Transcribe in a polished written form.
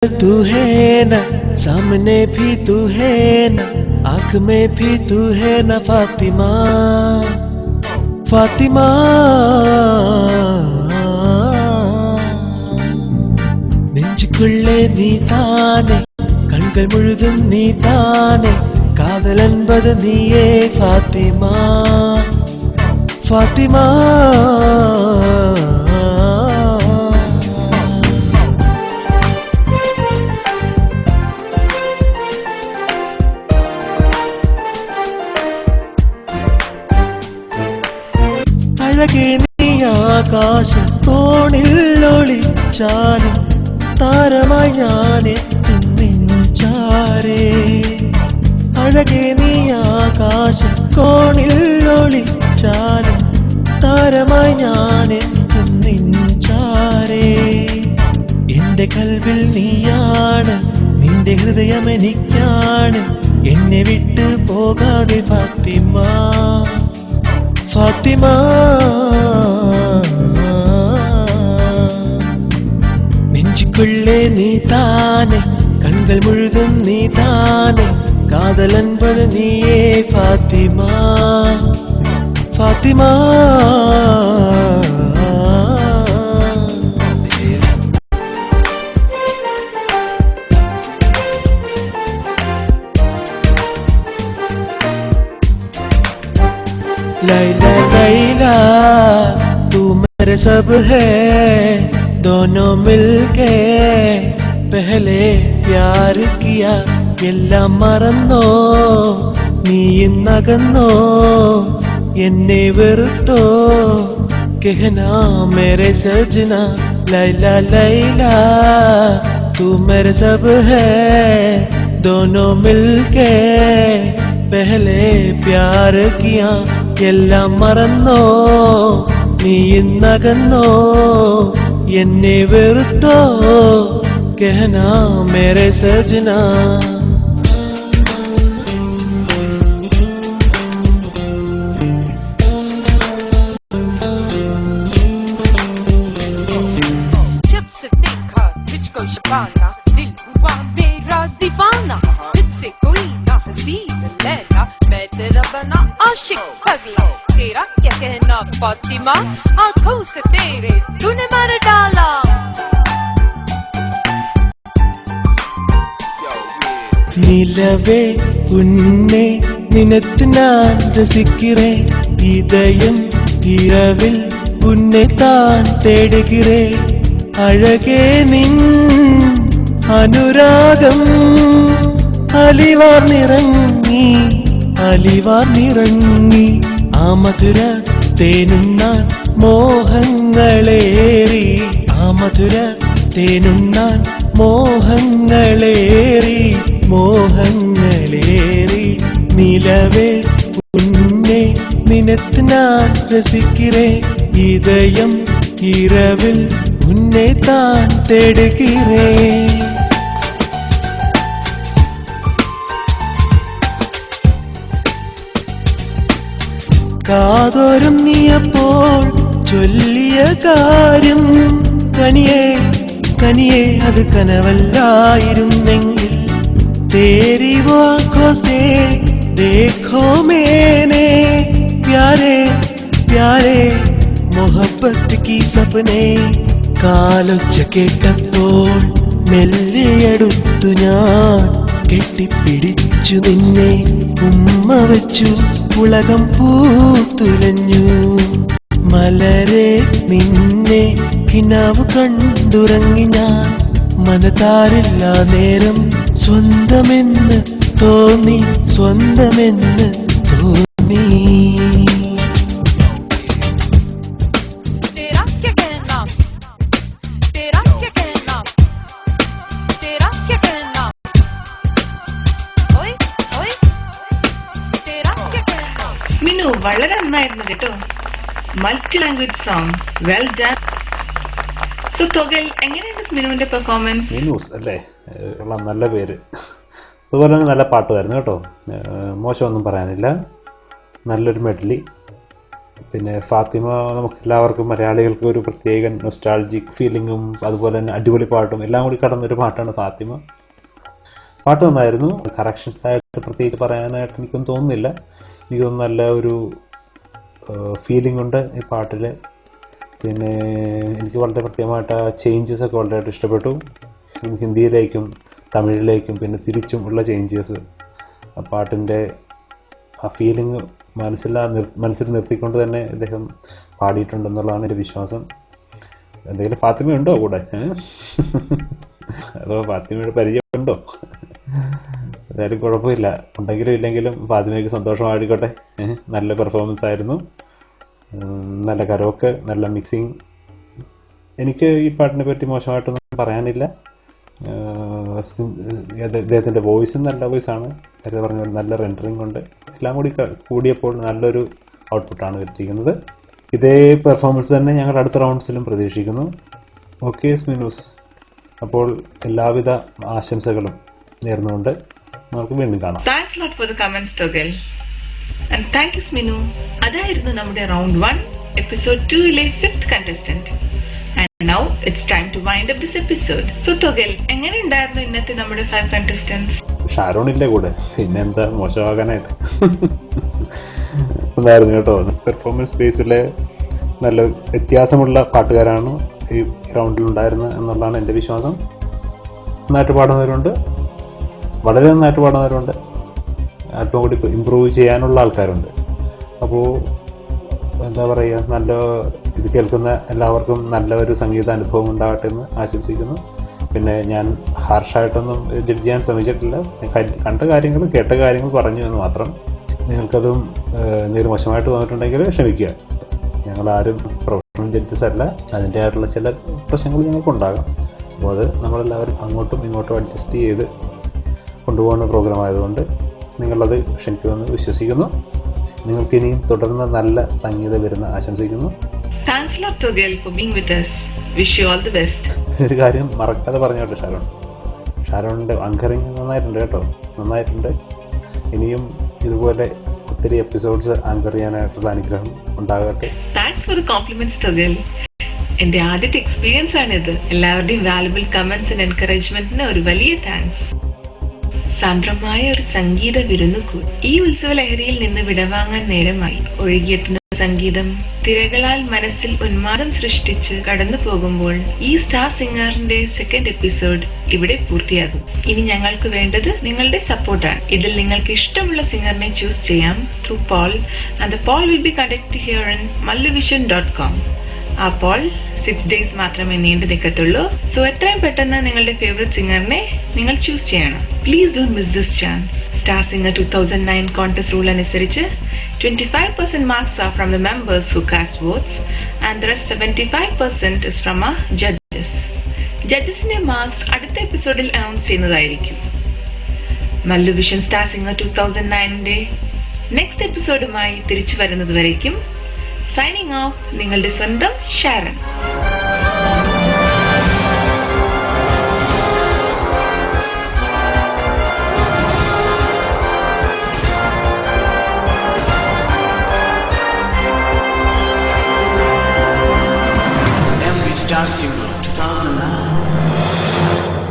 तू है ना, सामने भी तू है ना, आँख में भी तू है ना फातिमा, फातिमा। നെഞ്ചുക്കുള്ളേ നീ താനെ, കൺകൾ മുഴുതും നീ താനെ, കാതൽ என்பது നീയേ ഫാത്തിമ, ഫാത്തിമ. അഴകേ നീ ആകാശത്തോണിൽ ഒളിച്ചാലും താരമായി ഞാനെത്തും നെഞ്ചാരേ. അഴകേ നീ ആകാശത്തോണിൽ ഒളിച്ചാലും താരമായി ഞാനെത്തും നെഞ്ചാരേ. എന്റെ കൽവിൽ നീയാണ്, നിന്റെ ഹൃദയം എനിക്കാണ്, എന്നെ വിട്ടു പോകാതെ ഫാത്തിമ, ഫാത്തിമ. നെഞ്ചുക്കുള്ളേ നീ താനെ, കൺകൾ മുഴുതും നീ താനെ, കാതൽ என்பது നീയേ ഫാത്തിമ, ഫാത്തിമ. लैला लैला तू मेरे सब है, दोनों मिलके पहले प्यार किया, എല്ലാം മറന്നോ നീ ഇന്നകന്നോ, എന്നെ വെറുത്തോ कहना मेरे सजना. लैला लैला तू मेरे सब है, दोनों मिलके पहले प्यार किया, എല്ലാം മറന്നോ നീ ഇന്നകന്നോ, എന്നെ വെറുത്തോ कहना मेरे सजना. जब से देखा तुझको शबाना, दिल हुआ मेरा दीवाना, तुझसे कोई ना हसीन लैला, मैं तेरा बना आशिक पगला. तेरा क्या कहना फातिमा, आंखों से तेरे तूने मार डाला. நிலவே உன்னை நினைத்து நான் ரசிக்கிறேன், இதயம் இரவில் உன்னை தான் தேடுகிறேன். அழகே நின் അനുരാഗം അലിവാർന്നിറങ്ങി, അലിവാർന്നിറങ്ങി, ആ മധുര തേനുണ്ണാൻ മോഹങ്ങളേറി, ആ മധുര തേനുണ്ണാൻ മോഹങ്ങളേറി, മോഹങ്ങളേറി. നിലവേ ഉന്നെ നിനത്ത് ഞാൻ രസിக்கிறேன், இதயம் இரவில் உன்னை தான் தேடுகிறேன். കാതോരം നീയപ്പോൾ ചൊല്ലിയ കാര്യം കനിയേ കനിയേ അത് കനവല്ലായിരുന്നെങ്കിൽ, तेरी वो आँखों से देखो मैंने प्यारे प्यारे मोहब्बत की सपने. കാലൊച്ച കേട്ടപ്പോൾ മെല്ലെയടുത്തു ഞാൻ, കെട്ടിപ്പിടിച്ചു നിന്നെ ഉമ്മ വെച്ചു, ഉലകം പൂത്തുലഞ്ഞു. മലരെ നിന്നെ കിനാവ് കണ്ടുറങ്ങി ഞാൻ, മനതാരില്ല നേരം സ്വന്തമെന്ന് തോന്നി, സ്വന്തമെന്ന് തോന്നി. സ്മിനു വളരെ നന്നായിരുന്നു കേട്ടോ, multi language song, well done. So Thogal, എങ്ങനെയാണ് സ്മിനുവിന്റെ പെർഫോമൻസ്? മിനൂസ് അല്ലേ, നല്ല പേര്. അതുപോലെ തന്നെ നല്ല പാട്ടുമായിരുന്നു കേട്ടോ, മോശമൊന്നും പറയാനില്ല. നല്ലൊരു മെഡലി, പിന്നെ ഫാത്തിമ നമുക്ക് എല്ലാവർക്കും മലയാളികൾക്ക് ഒരു പ്രത്യേക നൊസ്റ്റാൾജിക് ഫീലിങ്ങും അതുപോലെ തന്നെ അടിപൊളി പാട്ടും എല്ലാം കൂടി കടന്നൊരു പാട്ടാണ് ഫാത്തിമ. പാട്ട് നന്നായിരുന്നു. കറക്ഷൻസ് ആയിട്ട് പ്രത്യേകിച്ച് പറയാനായിട്ട് എനിക്കൊന്നും തോന്നുന്നില്ല. എനിക്കൊന്നും നല്ല ഒരു ഫീലിംഗ് ഉണ്ട് ഈ പാട്ടിൽ. പിന്നെ എനിക്ക് വളരെ പ്രത്യേകമായിട്ട് ആ ചേഞ്ചസ് ഒക്കെ വളരെയായിട്ട് ഇഷ്ടപ്പെട്ടു. ഹിന്ദിയിലേക്കും തമിഴിലേക്കും പിന്നെ തിരിച്ചും ഉള്ള ചേഞ്ചസ്, ആ പാട്ടിൻ്റെ ആ ഫീലിംഗ് മനസ്സിൽ നിർത്തിക്കൊണ്ട് തന്നെ അദ്ദേഹം പാടിയിട്ടുണ്ടെന്നുള്ളതാണ് എൻ്റെ വിശ്വാസം. എന്തെങ്കിലും ഫാത്തിമ ഉണ്ടോ കൂടെ? അതോ ഫാത്തിമയുടെ പരിചയമുണ്ടോ? എന്തായാലും കുഴപ്പമില്ല, ഉണ്ടെങ്കിലും ഇല്ലെങ്കിലും ഫാത്തിമയ്ക്ക് സന്തോഷമായിക്കോട്ടെ. നല്ല പെർഫോമൻസ് ആയിരുന്നു, നല്ല കരോക്ക്, നല്ല മിക്സിങ്. എനിക്ക് ഈ പാട്ടിനെ പറ്റി മോശമായിട്ടൊന്നും പറയാനില്ല. അദ്ദേഹത്തിൻ്റെ വോയിസും നല്ല വോയിസാണ്. നേരത്തെ പറഞ്ഞ പോലെ നല്ല റെൻഡറിങ് ഉണ്ട്. എല്ലാം കൂടി കൂടിയപ്പോൾ നല്ലൊരു ഔട്ട്പുട്ടാണ് കിട്ടിയിരിക്കുന്നത്. ഇതേ പെർഫോമൻസ് തന്നെ ഞങ്ങൾ അടുത്ത റൗണ്ട്സിലും പ്രതീക്ഷിക്കുന്നു. ഓക്കെ സ്മിനൂസ്, അപ്പോൾ എല്ലാവിധ ആശംസകളും നേർന്നുകൊണ്ട് നമുക്ക് വീണ്ടും കാണാം. Thanks lot for the comments Thogal, and thank you Sminu. അതായിരുന്നു നമ്മുടെ റൗണ്ട് 1 എപ്പിസോഡ് 2-ലെ 5th contestant. And now it's time to wind up this episode. So Thogal, എങ്ങനെ ഉണ്ടായിരുന്നു ഇന്നത്തെ നമ്മുടെ 5 കണ്ടസ്റ്റന്റ്സ്? ഷാരോൺ ഇല്ലേ കൂടെ, പിന്നെ എന്താ മോശമാകാനായിട്ട്. ഉണ്ടായിരുന്നു കേട്ടോ. പെർഫോമൻസ് ബേസിലെ നല്ല വ്യത്യാസമുള്ള പാട്ടുകാരാണ് ഈ റൗണ്ടിൽ ഉണ്ടായിരുന്നത് എന്നുള്ളതാണ് എൻ്റെ വിശ്വാസം. നന്നായിട്ട് പാടുന്നവരുണ്ട്, വളരെ നന്നായിട്ട് പാടുന്നവരുണ്ട്, അല്പം കൂടി ഇമ്പ്രൂവ് ചെയ്യാനുള്ള ആൾക്കാരുണ്ട്. അപ്പോൾ എന്താ പറയുക, നല്ല ഇത് കേൾക്കുന്ന എല്ലാവർക്കും നല്ല ഒരു സംഗീത അനുഭവം ഉണ്ടാകട്ടെ എന്ന് ആശംസിക്കുന്നു. പിന്നെ ഞാൻ ഹാർഷായിട്ടൊന്നും ജഡ്ജ് ചെയ്യാൻ ശ്രമിച്ചിട്ടില്ല. കണ്ട കാര്യങ്ങൾ കേട്ട കാര്യങ്ങൾ പറഞ്ഞു എന്ന് മാത്രം. നിങ്ങൾക്കതും എന്തെങ്കിലും മോശമായിട്ട് തോന്നിയിട്ടുണ്ടെങ്കിൽ ക്ഷമിക്കുക. ഞങ്ങളാരും പ്രൊഫഷണൽ ജഡ്ജസ് അല്ല. അതിൻ്റെ ആയിട്ടുള്ള ചില പ്രശ്നങ്ങൾ ഞങ്ങൾക്കുണ്ടാകാം. അപ്പോൾ അത് നമ്മളെല്ലാവരും അങ്ങോട്ടും ഇങ്ങോട്ടും അഡ്ജസ്റ്റ് ചെയ്ത് കൊണ്ടുപോകുന്ന പ്രോഗ്രാം ആയതുകൊണ്ട് നിങ്ങളത് ക്ഷമിക്കുമെന്ന് വിശ്വസിക്കുന്നു. നിങ്ങൾക്ക് ഇനിയും തുടർന്ന് നല്ല സംഗീതം വരുന്ന ആശംസിക്കുന്നു. Thanks a lot Togel for being with us. Wish you all the best. ഒരു കാര്യം മറക്കാതെ പറഞ്ഞോട്ടെ, ഷാരോണിൻ്റെ ആങ്കറിങ് നന്നായിട്ടുണ്ട് കേട്ടോ, നന്നായിട്ടുണ്ട്. ഇനിയും ഇതുപോലെ ഒത്തിരി എപ്പിസോഡ്സ് ആങ്കർ ചെയ്യാനായിട്ടുള്ള അനുഗ്രഹം ഉണ്ടാകട്ടെ. Thanks for the compliments Thogal. എന്റെ ആദ്യത്തെ എക്സ്പീരിയൻസ് ആണിത്. എല്ലാവരുടെയും വാല്യുബിൾ കമന്റ്സ് ആൻഡ് എൻകറേജ്മെന്റിന് ഒരു വലിയ താങ്ക്സ്. സാന്ദ്രമായ ഒരു സംഗീത വിരുന്നുകൂടി. ഈ ഉത്സവ ലഹരിയിൽ നിന്ന് വിടവാങ്ങാൻ നേരമായി. ഒഴുകിയെത്തുന്ന സംഗീതം തിരകളാൽ മനസ്സിൽ ഉന്മാദം സൃഷ്ടിച്ച് കടന്നു പോകുമ്പോൾ ഈ സ്റ്റാർ സിംഗറിന്റെ 2nd എപ്പിസോഡ് ഇവിടെ പൂർത്തിയാകും. ഇനി ഞങ്ങൾക്ക് വേണ്ടത് നിങ്ങളുടെ സപ്പോർട്ടാണ്. ഇതിൽ നിങ്ങൾക്ക് ഇഷ്ടമുള്ള സിംഗറിനെ ചൂസ് ചെയ്യാം through poll, and the poll will be conduct here in malluvision.com. ആ പോൾ 6 days മാത്രമേ നീണ്ടു നിൽക്കത്തുള്ളൂ. സോ എത്രയും പെട്ടെന്ന് നിങ്ങളുടെ ഫേവറേറ്റ് സിംഗറിനെ നിങ്ങൾ ചൂസ് ചെയ്യണം. Please don't miss this chance. Star singer 2009 contest rule അനുസരിച്ച് 25% marks are from the members who cast votes and the rest 75% is from our judges. ജഡ്ജസിന്റെ മാർക്സ് അടുത്ത എപ്പിസോഡിൽ അനൗൺസ് ചെയ്യുന്നതായിരിക്കും. മല്ലുവിഷൻ സ്റ്റാർ സിംഗർ 2009ന്റെ നെക്സ്റ്റ് എപ്പിസോഡുമായി തിരിച്ചു വരുന്നത് വരേക്കും സൈനിങ് ഓഫ്, നിങ്ങളുടെ സ്വന്തം ഷാരൺ.